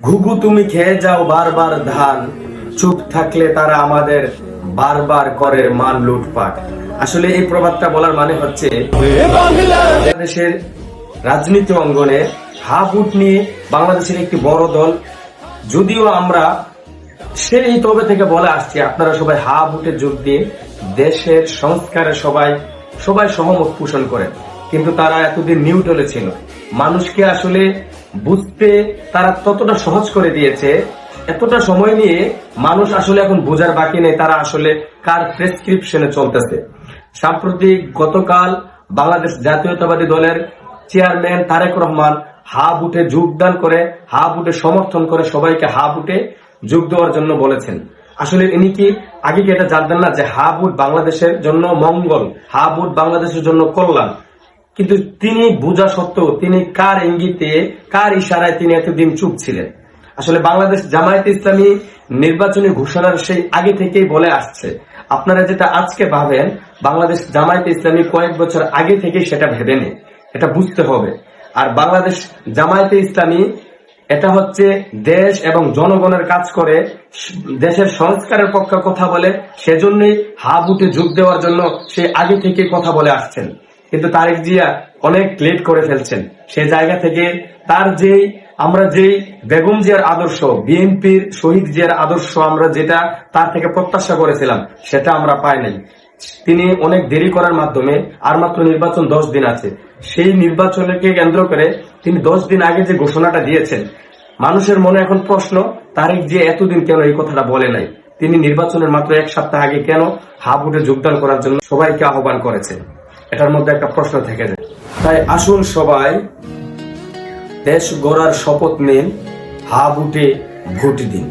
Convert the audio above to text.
ঘুঘু তুমি খেয়ে যাও বারবার ধান, চুপ থাকলে তারা আমাদের বারবার করের মান লুটপাট। আসলে এই প্রবাদটা বলার মানে হচ্ছে বাংলাদেশের রাজনীতি অঙ্গনে হাবুট নিয়ে বাংলাদেশের একটি বড় দল, যদিও আমরা সেই তবে থেকে বলে আসছি আপনারা সবাই হাবুটে যোগ দিয়ে দেশের সংস্কারে সবাই সহমত পোষণ করেন, কিন্তু তারা এতদিন নিউট্রালে ছিল। মানুষকে আসলে বুঝতে তারা ততটা সহজ করে দিয়েছে, এতটা সময় নিয়ে মানুষ আসলে এখন বোঝার বাকি নেই তারা আসলে কার প্রেসক্রিপশনে চলতেছে। সাম্প্রতিক গতকাল বাংলাদেশ জাতীয়তাবাদী দলের চেয়ারম্যান তারেক রহমান হাবুটে যোগদান করে, হাবুটে সমর্থন করে সবাইকে হাবুটে যোগ দেওয়ার জন্য বলেছেন। আসলে ইনি কি আগে কি এটা জানতেন না যে হাবুট বাংলাদেশের জন্য মঙ্গল, হাবুট বাংলাদেশের জন্য কল্যাণ? কিন্তু তিনি বোঝা সত্ত্বেও তিনি কার ইঙ্গিতে কার ইশারায় তিনি এতদিন চুপ ছিলেন? আসলে বাংলাদেশ জামায়াতে ইসলামী নির্বাচনী ঘোষণার সেই আগে থেকেই বলে আসছে, আপনারা যেটা আজকে ভাবেন বাংলাদেশ জামায়াতে ইসলামী কয়েক বছর আগে থেকেই সেটা ভেবে নেই, এটা বুঝতে হবে। আর বাংলাদেশ জামায়াতে ইসলামী এটা হচ্ছে দেশ এবং জনগণের কাজ করে, দেশের সংস্কারের পক্ষে কথা বলে, সেজন্যই হাবুটে যোগ দেওয়ার জন্য সে আগে থেকে কথা বলে আসছেন। কিন্তু তারেক জিয়া অনেক লেট করে ফেলছেন। সে জায়গা থেকে আমরা যেই বেগম জিয়ার আদর্শ, বিএনপির শহীদ জিয়ার আদর্শ আমরা যেটা তার থেকে প্রত্যাশা করেছিলাম সেটা আমরা পাই নাই। তিনি অনেক দেরি করার মাধ্যমে, আর মাত্র নির্বাচন 10 দিন আছে, সেই নির্বাচনকে কেন্দ্র করে তিনি 10 দিন আগে যে ঘোষণাটা দিয়েছেন, মানুষের মনে এখন প্রশ্ন তারেক জিয়া এতদিন কেন এই কথাটা বলে নাই? তিনি নির্বাচনের মাত্র 1 সপ্তাহ আগে কেন হাবুটে যোগদান করার জন্য সবাইকে আহ্বান করেছেন? এটার মধ্যে একটা প্রশ্ন থেকে যায়। তাই আসুন সবাই দেশ গড়ার শপথ নিন, হাবুটে ভোট দিন।